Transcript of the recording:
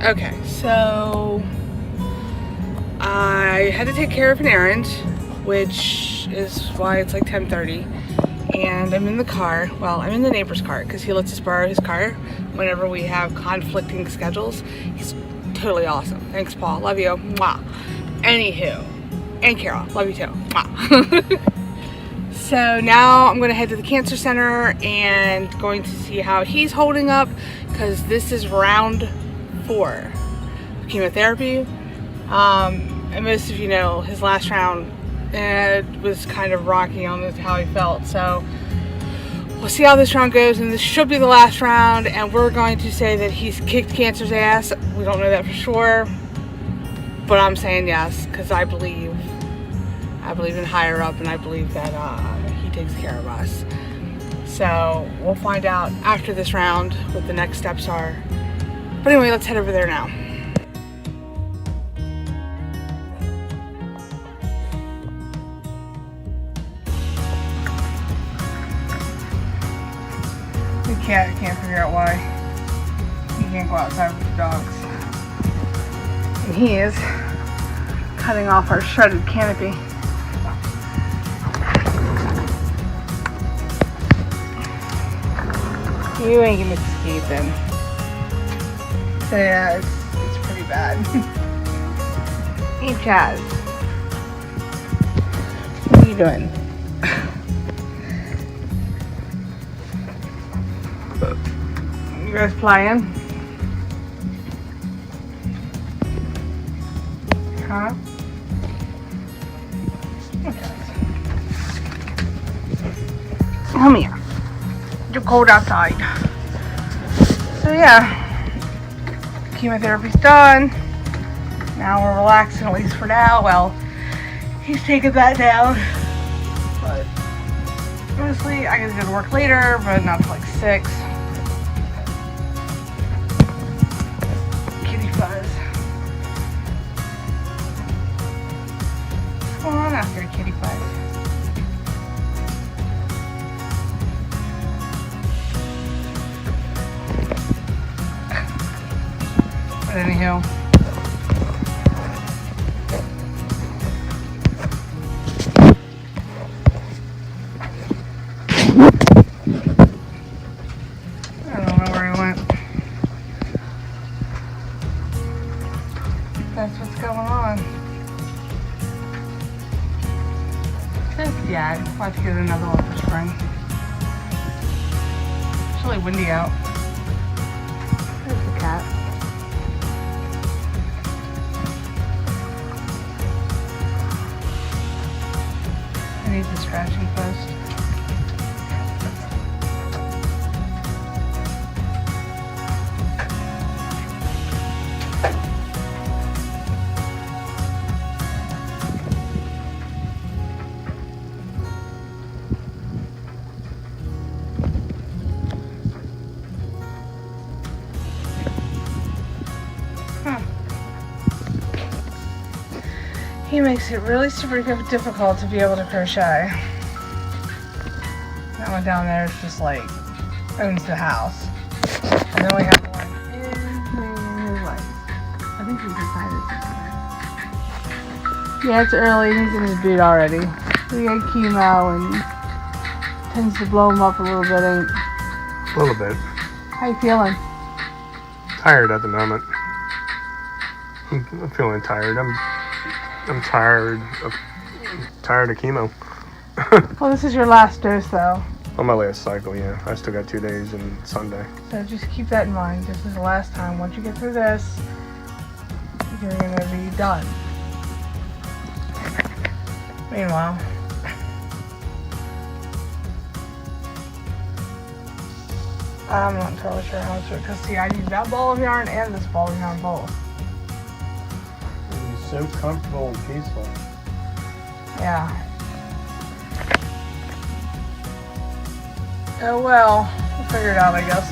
Okay, so I had to take care of an errand, which is why it's like 10:30, and I'm in the car. Well, I'm in the neighbor's car because he lets us borrow his car whenever we have conflicting schedules. He's totally awesome. Thanks, Paul. Love you. Mwah. Anywho, and Carol. Love you too. Mwah. So now I'm going to head to the cancer center and going to see how he's holding up because this is round 4 of chemotherapy. And most of you know his last round, it was kind of rocky on how he felt. So we'll see how this round goes, and this should be the last round, and we're going to say that he's kicked cancer's ass. We don't know that for sure, but I'm saying yes because I believe in higher up, and I believe that he takes care of us. So we'll find out after this round what the next steps are. But anyway, let's head over there now. The cat can't figure out why he can't go outside with the dogs. And he is cutting off our shredded canopy. You ain't gonna escape him. So yeah, it's pretty bad. Hey Chaz. What are you doing? You guys playing? Huh? Okay. Come here. You're cold outside. So yeah, chemotherapy's done. Now we're relaxing, at least for now. Well, he's taking that down. But mostly I gotta go to work later, but not till like 6. Kitty fuzz. What's going on out there, kitty fuzz? But anyhow, I don't know where he went. That's what's going on. Yeah, I'll have to get another one for spring. It's really windy out. There's the cat. I need the scratching post. He makes it really super difficult to be able to crochet. That one down there is just like owns the house. And then we have one in his life. I think he's excited. Yeah, it's early and he's in his boot already. We got chemo and tends to blow him up a little bit, ain't? A little bit. How you feeling? Tired at the moment. I'm feeling tired. I'm tired of chemo. Well, this is your last dose, though. On my last cycle, yeah. I still got 2 days and Sunday. So just keep that in mind. This is the last time. Once you get through this, you're going to be done. Meanwhile, I'm not entirely sure how to do it. Because, see, I need that ball of yarn and this ball of yarn both. It's so comfortable and peaceful. Yeah. Oh well, we'll figure it out, I guess.